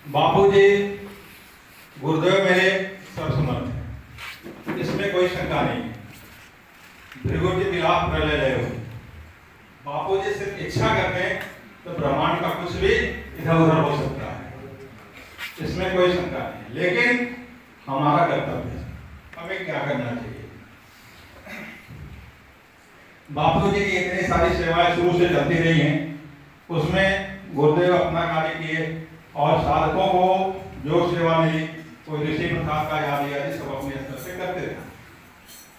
बापूजी गुरुदेव मेरे सर्वसमर्थ हैं, इसमें कोई शंका नहीं है। भृगु के मिलाप प्रलय लय हो, बापूजी सिर्फ इच्छा करते हैं तो ब्रह्मांड का कुछ भी इधर उधर हो सकता है, इसमें कोई शंका नहीं। लेकिन हमारा कर्तव्य है, हमें क्या करना चाहिए। बापूजी की इतनी सारी सेवाएं शुरू से चलती रही हैं, उसमें गुरुदेव अपना कार्य किए और साधकों को जो सेवा मिली, कोई ऋषि प्रसाद का याद दिया, सब अपने स्तर से करते थे।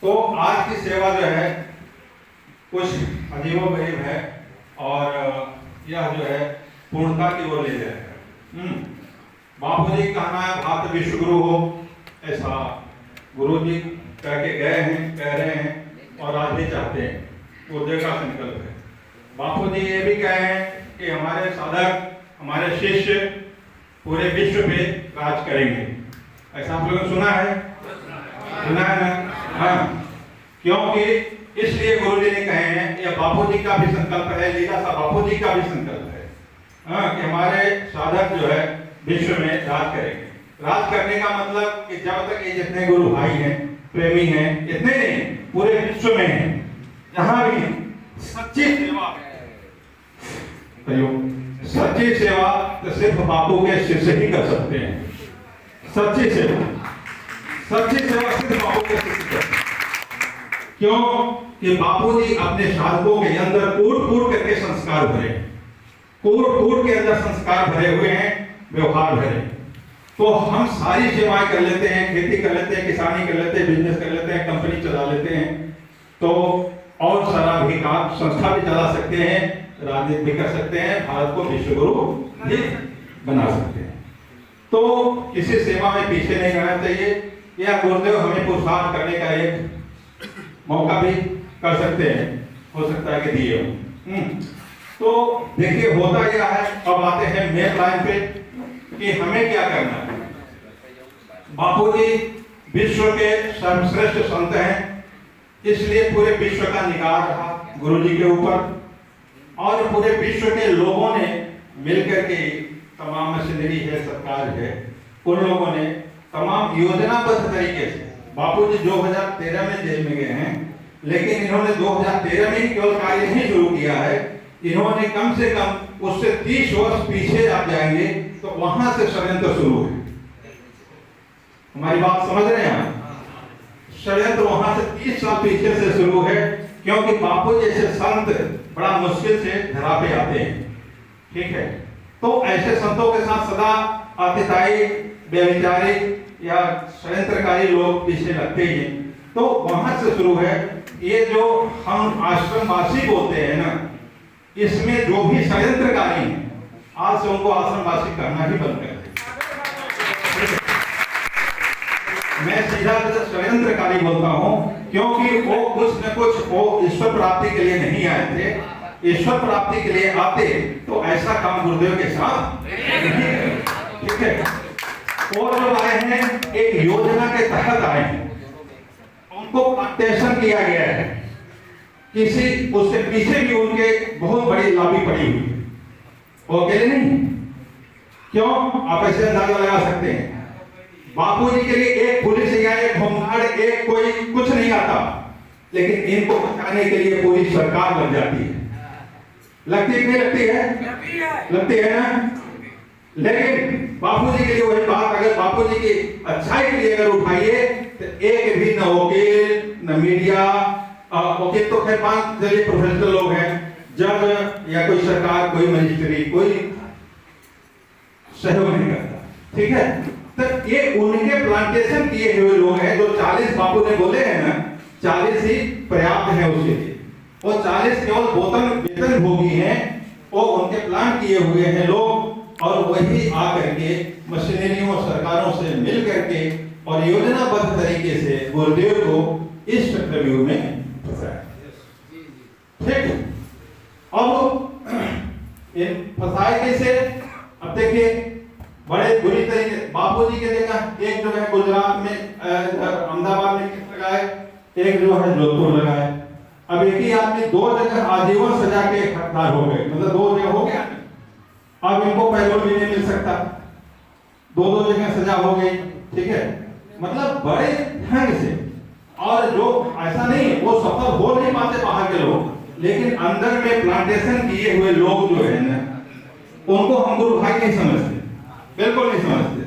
तो आज की सेवा जो है कुछ अजीबोगरीब है और यह जो है पूर्णता की ओर ले जाएगा। बापूजी का कहना है भारत विश्व गुरु हो, ऐसा गुरुजी कह के गए हैं, कह रहे हैं और आज भी चाहते हैं, गुरुदेव का संकल्प है। बापूजी ये भी कहे हैं कि हमारे साधक, हमारे शिष्य पूरे विश्व पे राज करेंगे। ऐसा आप लोगों ने सुना है? सुना है ना? हाँ, क्योंकि इसलिए गुरुजी ने कहे हैं, यह बापूजी का भी संकल्प है, लीला सा बापूजी का भी संकल्प है, हाँ, कि हमारे साधक जो है विश्व में राज करेंगे। राज करने का मतलब कि जब तक ये जितने गुरु भाई हैं, प्रेमी हैं, इतने नहीं, पूरे विश्व में हैं, जहां भी सच्ची सेवा है, सच्ची सेवा तो सिर्फ बापू के शिष्य ही कर सकते हैं। सच्ची सेवा सिर्फ बापू के शिष्य कर सकते हैं। क्यों कि बापूजी अपने साधकों के अंदर कूट करके संस्कार भरे, कूट के अंदर संस्कार भरे हुए हैं, व्यवहार भरे। तो हम सारी सेवाएं कर लेते हैं, खेती कर लेते हैं, किसानी कर लेते हैं, बिजनेस कर लेते हैं, कंपनी चला लेते हैं, तो और सारा भी काम, संस्था भी चला सकते हैं, राजनीति भी कर सकते हैं, भारत को विश्व गुरु भी बना सकते हैं। तो किसी सेवा में पीछे नहीं रहना चाहिए। यह गुरुदेव हमें पुरस्कार करने का एक मौका भी कर सकते हैं, हो सकता है कि दिए हो। तो देखिए होता क्या है, अब आते हैं मेन लाइन पे कि हमें क्या करना है। बापूजी विश्व के सर्वश्रेष्ठ संत हैं, इसलिए पूरे विश्व का निगाह रहा गुरुजी के ऊपर, और पूरे विश्व के लोगों ने मिलकर के, तमाम मशीनरी है, सरकार है, उन लोगों ने तमाम योजनाबद्ध तरीके से, बापूजी 2013 में जेल में गए हैं, लेकिन इन्होंने 2013 में ही केवल कार्य नहीं शुरू किया है, इन्होंने कम से कम उससे 30 वर्ष पीछे आप जाएंगे तो वहां से षड्यंत्र शुरू है। हमारी बात समझ रहे हैं? षड्यंत्र वहां से 30 साल पीछे से शुरू है, क्योंकि बापू जैसे संत बड़ा मुश्किल से धरा पे आते हैं, ठीक है। तो ऐसे संतों के साथ सदा अतिताई, व्यभिचारी या षड्यंत्रकारी लोग पीछे लगते हैं। तो वहां से शुरू है। ये जो हम आश्रमवासी बोलते हैं ना, इसमें जो भी षड्यंत्रकारी हैं, आज से उनको आश्रमवासी करना ही बंद कर दें। मैं सीधा षड्यंत्रकारी बोलता हूं, क्योंकि वो कुछ न कुछ वो ईश्वर प्राप्ति के लिए नहीं आए थे। ईश्वर प्राप्ति के लिए आते तो ऐसा काम गुरुदेव के साथ नहीं, ठीक है। और जो आए हैं एक योजना के तहत आए हैं, उनको प्लांटेशन किया गया है, किसी उसके पीछे भी उनके बहुत बड़ी लॉबी पड़ी हुई है, वो अकेले नहीं। क्यों? आप ऐसे अंदाजा लगा सकते हैं, बापूजी के लिए एक पुलिस या एक होमगार्ड, एक कोई कुछ नहीं आता, लेकिन इनको बचाने के लिए पूरी सरकार लग जाती है। लगती है, लगती है, लगती है ना। लेकिन बापूजी के लिए वही बात, अगर बापूजी की अच्छाई के लिए अगर उठाइए तो एक भी न वकील न मीडिया, वकील तो खैर 5 जरिए प्रोफेशनल लोग हैं, जज या कोई सरकार, कोई मजिस्ट्रेट, कोई सहयोग नहीं करता, ठीक है। तो ये उनके प्लांटेशन किए हुए लोग हैं, जो 40 बापू ने बोले हैं ना, 40 ही पर्याप्त है उसके लिए। वो 40 केवल वेतन भोगी हैं, वो उनके प्लांट किए हुए हैं लोग, और वही आकर के मशीनरियों, सरकारों से मिल करके और योजनाबद्ध तरीके से गुरुदेव को इस चक्रव्यूह में फंसाया, ठीक। अब इन फंसाए कैसे? अब देखिए बड़े बुरी तरीके बापूजी के देखा, एक जो है गुजरात में, अहमदाबाद में किस लगाए, एक जो है जोधपुर लगाए। अब एक ही आदमी 2 जगह आजीवन सजा के हकदार हो गए, मतलब 2 जगह हो गया। अब इनको पैरोल भी नहीं मिल सकता, दो जगह सजा हो गई, ठीक है, मतलब बड़े ढंग से। और जो ऐसा नहीं है, वो सफल हो नहीं पाते बाहर के लोग, लेकिन अंदर में प्लांटेशन किए हुए लोग जो है ना, उनको हम गुरु भाई नहीं समझते, बिल्कुल नहीं समझते।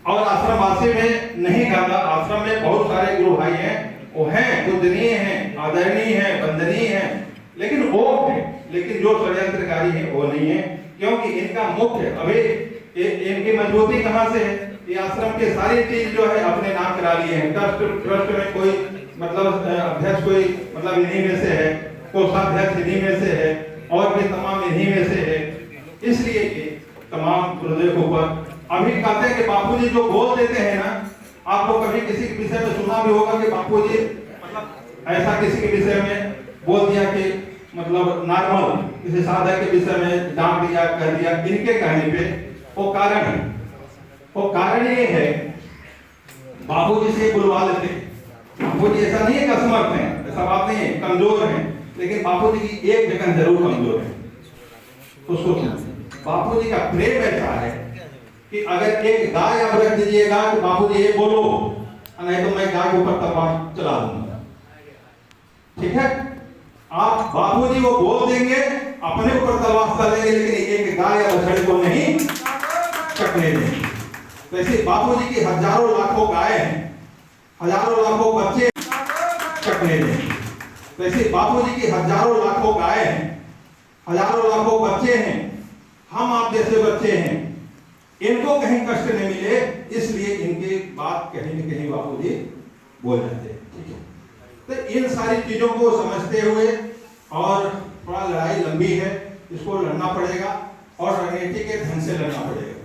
और आश्रमवासी में नहीं कहता, आश्रम में बहुत सारे गुरु भाई हैं, वो हैं, पूजनीय हैं, आदरणीय हैं, वंदनीय हैं, लेकिन वो है, लेकिन जो षड्यंत्रकारी है वो नहीं है, क्योंकि इनका मुख्य अभी इनकी मजबूती कहाँ से है? ये आश्रम के सारी चीज जो है अपने नाम करा लिए हैं। ट्रस्ट में कोई मतलब अध्यक्ष कोई मतलब इन्हीं में से है, कोषाध्यक्ष इन्हीं में से है, और भी तमाम इन्हीं में से है। इसलिए ये तमाम गुरुदेव के ऊपर अभी कहते हैं कि बापूजी जो बोल देते हैं ना, आप लोग कभी किसी के विषय में सुना भी होगा कि बापूजी मतलब ऐसा किसी के विषय में बोल दिया कि मतलब नॉर्मल किसी साधक के विषय में डांट दिया, कह दिया। इनके कहने पे वो कारण है, वो कारण ये है, बापूजी से बुलवा लेते हैं। बापूजी ऐसा नहीं है कि असमर्थ हैं, ऐसा बात नहीं है, कमजोर हैं, लेकिन बापूजी की एक जगह जरूर कमजोर है, उसको बापूजी का प्रेम ऐसा है कि अगर एक गाय आप रख दीजिएगा तो बापूजी ये बोलो, नहीं तो मैं गाय के ऊपर तलवार चला दूंगा, ठीक है। आप बापूजी वो बोल देंगे, अपने ऊपर तलवार चलेंगे, लेकिन एक गाय या बछड़े को नहीं कटने देंगे। वैसे बापूजी की हजारों लाखों गाय हैं, हजारों लाखों बच्चे कटने देंगे। वैसे बापूजी की हजारों लाखों गाय हैं, हजारों लाखों बच्चे हैं, हम आप जैसे बच्चे हैं, इनको कहीं कष्ट नहीं मिले, इसलिए इनकी बात कहीं न कहीं बापूजी बोल जाते हैं, ठीक है। तो इन सारी चीजों को समझते हुए, और थोड़ा लड़ाई लंबी है, इसको लड़ना पड़ेगा और रणनीति के ढंग से लड़ना पड़ेगा।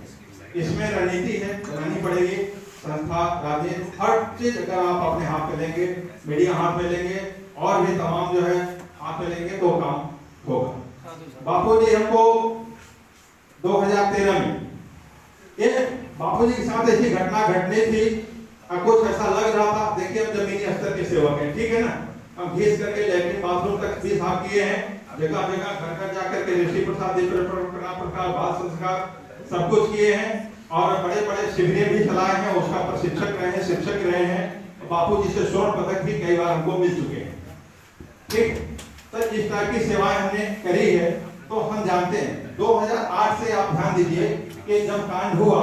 इसमें रणनीति है, बनानी पड़ेगी, संस्था, राजनीति, हर चीज अगर आप अपने हाथ में लेंगे, मीडिया हाथ में लेंगे, और भी तमाम जो है हाथ में लेंगे तो काम होगा। बापूजी हमको 2013 में ये बापूजी के साथ ऐसी घटना घटनी थी, कुछ ऐसा लग रहा था। देखिए, हम जमीनी स्तर के सेवक हैं, ठीक है ना, हम घीस करके लैट्रिन बाथरूम तक भी साफ किए हैं, जगह जगह घर घर जाकर के ऋषि प्रसाद प्रकार बाल संस्कार सब कुछ किए हैं, और बड़े बड़े शिविरें भी चलाए हैं, उसका प्रशिक्षक रहे हैं, शिक्षक रहे हैं। बापूजी से स्वर्ण पदक भी कई बार हमको मिल चुके हैं, ठीक। तो इस तरह की सेवाएं हमने करी है, तो हम जानते हैं। 2008 से आप ध्यान दीजिए कि जब कांड हुआ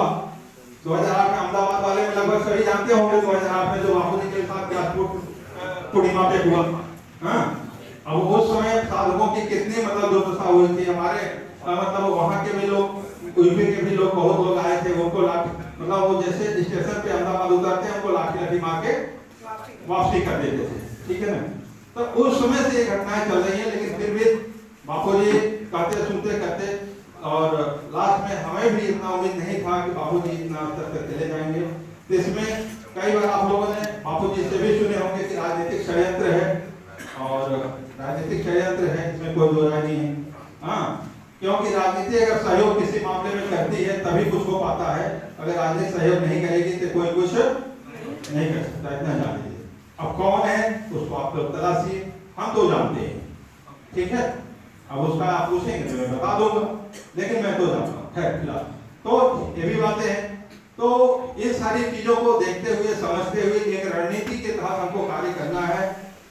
2008 में अहमदाबाद वाले में, लगभग सभी जानते होंगे 2008 में जो बापूजी के साथ राजपूत पूर्णिमा पे हुआ, हाँ। अब उस समय साधकों की कितनी मतलब दुर्दशा हुई थी। हमारे मतलब वहाँ के भी लोग, यूपी के भी लोग, बहुत लोग आए थे, उनको लाठी मतलब वो जैसे स्टेशन पे अहमदाबाद उतरते हैं, उनको लाठी मार के वापसी कर देते थे, ठीक है ना। तो उस समय से ये घटनाएं चल रही है, लेकिन फिर भी बापूजी कहते सुनते करते, और लास्ट में हमें भी इतना उम्मीद नहीं था कि बापूजी इतना स्तर तक चले जाएंगे। तो इसमें कई बार आप लोगों ने बापूजी से भी सुने होंगे कि राजनीतिक षड्यंत्र है, और राजनीतिक षड्यंत्र है, इसमें कोई दो राय नहीं है, हाँ। क्योंकि राजनीति अगर सहयोग किसी मामले में करती है तभी कुछ हो पाता है, अगर राजनीति सहयोग नहीं करेगी तो कोई कुछ नहीं कर सकता, इतना जान लीजिए। अब कौन है उसको आप लोग तलाशिए, हम तो जानते हैं, ठीक है। अब उसका आप पूछेंगे तो मैं बता दूंगा, लेकिन मैं तो जानता हूँ, खैर फिलहाल तो ये भी बातें हैं। तो इन सारी चीजों को देखते हुए, समझते हुए, एक रणनीति के तहत हमको कार्य करना है।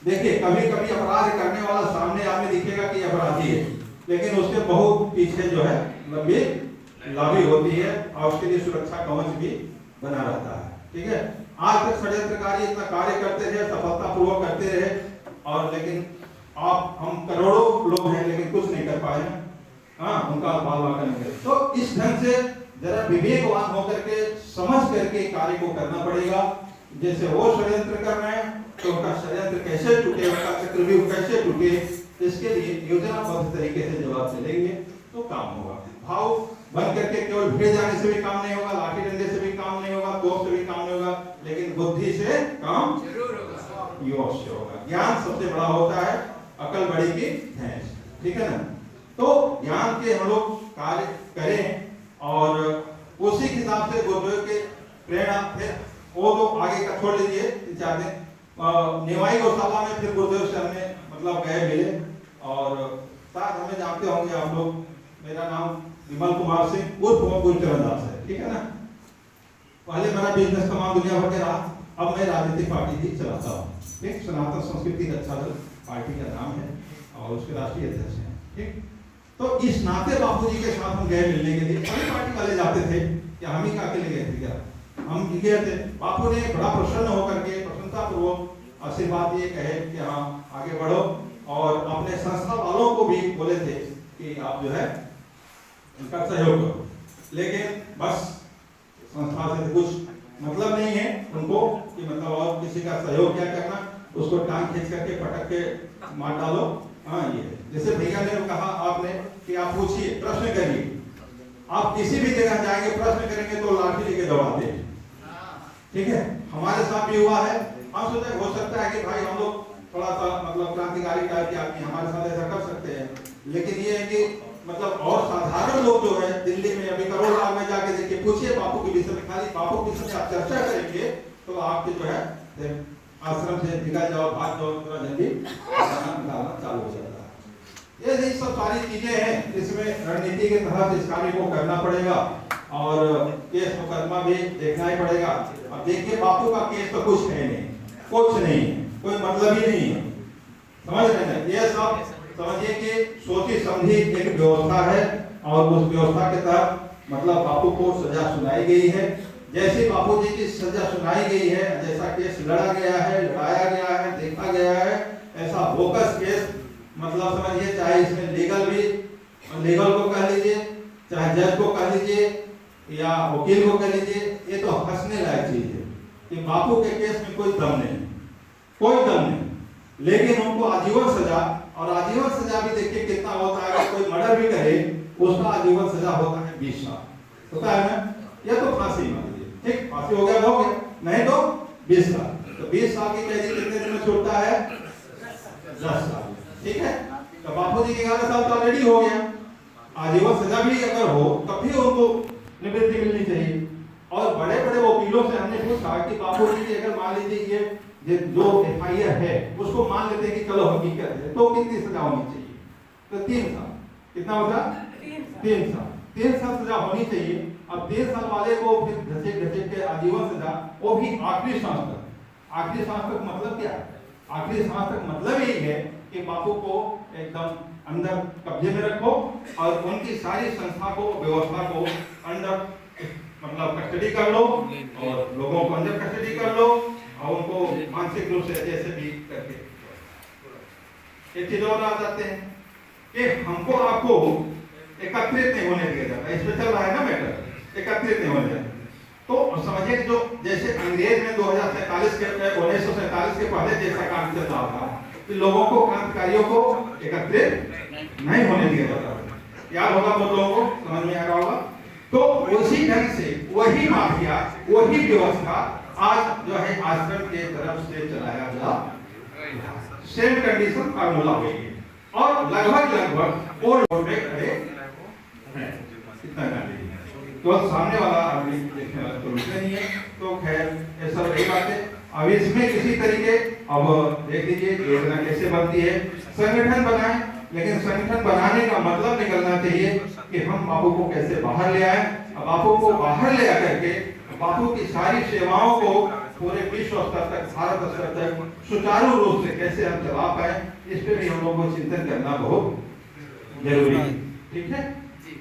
देखिए, कभी कभी अपराध करने वाला सामने आदमी दिखेगा कि अपराधी है, लेकिन उसके बहुत पीछे जो है लंबी लॉबी होती है, और उसके लिए सुरक्षा कवच भी बना रहता है, ठीक है। आज तक षड्यंत्रकारी इतना कार्य करते रहे, सफलतापूर्वक करते रहे, और लेकिन आप हम करोड़ों लोग हैं, लेकिन कुछ नहीं कर पाए, हाँ, उनका बाल नहीं। तो इस ढंग से जरा विवेकवान होकर के, समझ करके कार्य को करना पड़ेगा। जैसे वो षड्यंत्र कर रहे हैं, तो उनका षड्यंत्र कैसे टूटे, उनका चक्रव्यूह कैसे टूटे, इसके लिए योजनाबद्ध तरीके से जवाब चलेंगे तो काम होगा। भाव बन करके केवल भिड़ जाने से भी काम नहीं होगा, लाठी डंडे से भी काम नहीं होगा, तोप से भी काम नहीं होगा, लेकिन बुद्धि से काम जरूर होगा, योश से होगा। ज्ञान सबसे बड़ा होता है, अकल बड़ी की भैंस, ठीक है ना। तो ज्ञान के हम लोग कार्य करें, और उसी हिसाब से गुरुदेव के प्रेरणा फिर वो तो आगे का छोड़ लीजिए, 3-4 दिन निवाई गौशाला में फिर गुरुदेव से हमने मतलब गए मिले, और साथ हमें जानते होंगे आप लोग, मेरा नाम विमल कुमार सिंह उर्फ गुरुचरण दास है, ठीक है ना। पहले मेरा बिजनेस तमाम दुनिया भर के रहा, अब मैं राजनीतिक पार्टी ही चलाता हूँ। ठीक, सनातन संस्कृति रक्षा दल पार्टी का नाम है और उसके राष्ट्रीय अध्यक्ष हैं। ठीक, तो इस नाते बापूजी के साथ हम गए मिलने के लिए। सभी पार्टी वाले जाते थे या हम ही का अकेले गए थे क्या? हम गए थे। बापू ने बड़ा प्रसन्न होकर के प्रसन्नता पूर्वक आशीर्वाद दिए, कहे कि हाँ आगे बढ़ो, और अपने संस्था वालों को भी बोले थे कि आप जो है उनका सहयोग करो। लेकिन बस संस्था से कुछ मतलब नहीं है उनको कि मतलब और किसी का सहयोग क्या करना, उसको टांग खींच करके पटक के मार डालो। हाँ, ये जैसे भैया ने कहा आपने कि आप पूछिए, प्रश्न करिए। आप किसी भी जगह जाएंगे प्रश्न करेंगे तो लाठी लेके दौड़ाते हैं। ठीक है, हमारे साथ भी हुआ है। हम सोचे हो सकता है कि भाई हम लोग थोड़ा सा मतलब क्रांतिकारी टाइप के आदमी हमारे साथ ऐसा कर सकते हैं, लेकिन ये है कि मतलब और साधारण लोग जो है दिल्ली में अभी करोड़ बाग में जाके देखिए, पूछिए बापू के विषय में, खाली बापू के विषय में आप चर्चा करेंगे तो आपके जो है आश्रम से निकल जाओ, भाग जाओ, थोड़ा जल्दी निकालना चालू हो जाता है। ये नहीं सब सारी चीजें हैं, इसमें रणनीति के तहत इस कार्य को करना पड़ेगा और केस मुकदमा भी देखना ही पड़ेगा। अब देखिए बापू का केस तो कुछ है नहीं, कुछ नहीं है, कोई मतलब ही नहीं है, समझ रहे हैं? ये सब समझिए कि सोची समझी एक व्यवस्था है और उस व्यवस्था के तहत मतलब बापू को सजा सुनाई गई है। जैसे बापू जी की सजा सुनाई गई है, जैसा केस लड़ा गया है, लड़ाया गया है, देखा गया है, ऐसा बोकस केस मतलब समझिए, चाहे इसमें लीगल को कह लीजिए, चाहे जज को कह लीजिए या वकील को कह लीजिए, ये तो हंसने लायक चीज है कि बापू के केस में कोई दम नहीं, कोई दम नहीं। लेकिन उनको आजीवन सजा, और आजीवन सजा भी देखिए कितना होता है, अगर कोई मर्डर भी करे उसका आजीवन सजा होता है 20 साल होता है ना, या तो फांसी मान लीजिए। ठीक, फांसी हो गया, नहीं तो 20 साल। तो 20 साल की कैदी कितने दिन में छूटता है? 10 साल। ठीक है, तो बापू जी के 11 साल तो ऑलरेडी हो गया। आजीवन सजा भी अगर हो तब भी उनको निवृत्ति मिलनी चाहिए। और बड़े बड़े वकीलों से हमने पूछा कि बापू जी की अगर मान लीजिए ये जो FIR है उसको मान लेते हैं कि चलो हकीकत है, तो कितनी सजा होनी चाहिए? तो 3 साल। कितना होगा? 3 साल। 3 साल सजा होनी चाहिए। अब 3 साल वाले को फिर घसीट के आजीवन सजा, वो भी आखिरी सांस तक। आखिरी सांस तक मतलब क्या है? आखिरी सांस तक मतलब यही है कि बापू को एकदम अंदर कब्जे में रखो और उनकी सारी संस्था को, व्यवस्था को अंदर मतलब कस्टडी कर लो और लोगों को अंदर कस्टडी कर लो और उनको मानसिक रूप से जैसे भी करके एक चीज और आ जाते हैं कि हमको आपको एकत्रित नहीं होने दिया जाता। इसमें चल रहा है ना मैटर, एकत्रित नहीं होने दिया। तो समझिए कि जो जैसे अंग्रेज में 1947 के पहले जैसा काम चल रहा था कि लोगों को, क्रांतिकारियों को एकत्रित नहीं होने दिया जाता। याद होगा बहुत लोगों को, समझ में आ रहा होगा। तो उसी ढंग से वही माफिया, वही व्यवस्था आज जो है आश्रम के तरफ से चलाया जा, सेम कंडीशन फार्मूला हुई है और लगभग वो लोग में खड़े हैं। इतना गाली तो सामने वाला आदमी देखने वाला तो रुकते नहीं है। तो खैर ये सब रही बात है। अब इसमें किसी तरीके, अब देख लीजिए योजना कैसे बनती है। संगठन बनाए, लेकिन संगठन बनाने का मतलब निकलना चाहिए कि हम बापू को कैसे बाहर ले आए। बापू को बाहर ले आकर के बापू की सारी सेवाओं को पूरे विश्व स्तर तक, भारत स्तर तक सुचारू रूप से कैसे हम चला पाए, इस पे भी हम लोगों को चिंतन करना बहुत जरूरी है। ठीक है,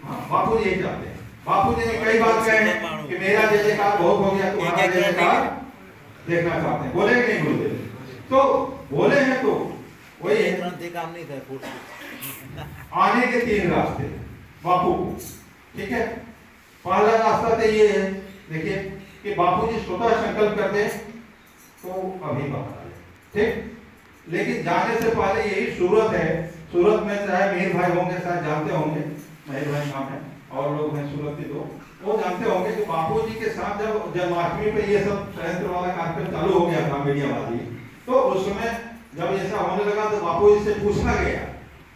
हाँ, बापू जी यही चाहते हैं। बापू जी ने कई बार कहे हैं कि मेरा जय जयकार बहुत हो गया, तुम्हारा जय जयकार देखना चाहते हैं। बोले कि नहीं बोले? तो बोले हैं तो वही है, काम नहीं था। आने के 3 रास्ते बापू को। ठीक है, पहला रास्ता तो ये है, देखिए कि बापू जी स्वतः संकल्प करते तो अभी बाहर आए। ठीक, लेकिन जाने से पहले यही सूरत है। सूरत में चाहे मीर भाई होंगे, शायद जानते होंगे, मीर भाई नाम है और लोग हैं सूरत के, वो जानते होंगे कि बापू जी के साथ जब जन्माष्टमी पे ये सब षड्यंत्र वाला कार्यक्रम चालू हो गया था मीडियावादी, तो उस समय जब ऐसा होने लगा तो बापू जी से पूछा गया,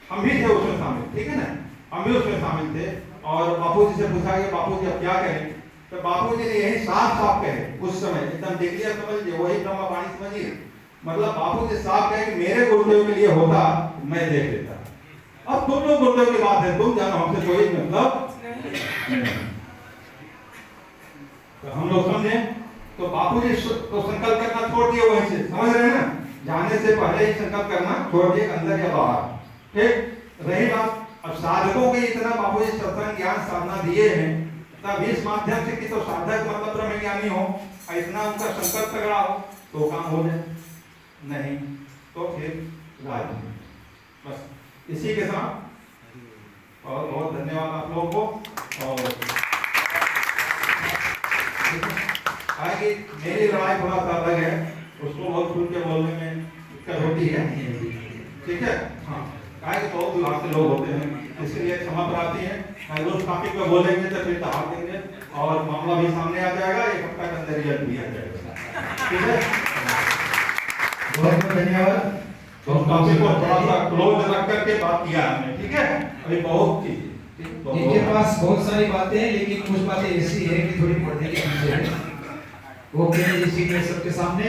हम भी थे उसमें शामिल, ठीक है ना, हम भी उसमें शामिल थे, और बापू जी से पूछा गया बापू जी अब क्या करें? तो बापू जी ने यही साफ साफ कहे उस समय, एकदम देख लिया, समझ लीजिए वही ब्रह्मवाणी समझिए, मतलब बापू जी साफ कहे कि मेरे गुरुदेव के लिए होता मैं देख लेता। अब तुम लोग गुरुदेव की बात है, तुम जानो, हमसे कोई मतलब नहीं। तो हम लोग समझे, तो बापूजी तो संकल्प करना छोड़ दिए वहीं से, समझ रहे हैं ना, जाने से पहले ही संकल्प करना छोड़ दिए, अंदर या बाहर। ठीक, रही बात अब साधकों के, इतना बापूजी सत्संग ज्ञान साधना दिए हैं, तब इस माध्यम से कि तो साधक मतलब ब्रह्मज्ञानी हो, इतना उनका संकल्प तगड़ा हो तो काम हो जाए, नहीं तो फिर राज। बस इसी के साथ बहुत बहुत धन्यवाद आप लोगों को। और कि मेरी लड़ाई थोड़ा सा अलग है, उसको बहुत खुल के बोलने में दिक्कत होती है, ठीक है। हाँ, कि बहुत विभाग से लोग होते हैं, इसलिए क्षमा प्रार्थी है। अगर उस टॉपिक पे बोलेंगे तो फिर दहाड़ देंगे और मामला भी सामने आ जाएगा, एक हफ्ता के अंदर रिजल्ट भी आ जाएगा, ठीक है। बहुत बहुत धन्यवाद। तो टॉपिक को थोड़ा सा क्लोज रख करके बात किया हमने, ठीक है। अभी बहुत चीज इनके पास बहुत सारी बातें हैं, लेकिन कुछ बातें ऐसी है कि थोड़ी पर्दे के पीछे है, वो कहने जैसी है सबके सामने।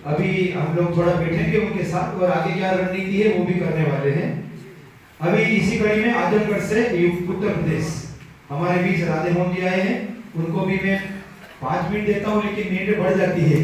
अभी हम लोग थोड़ा बैठेंगे उनके साथ और आगे क्या रणनीति है वो भी करने वाले हैं। अभी इसी कड़ी में आजमगढ़ से उत्तर प्रदेश हमारे बीच राधे मोहन जी आए हैं, उनको भी मैं 5 मिनट देता हूँ, लेकिन मिनट बढ़ जाती है।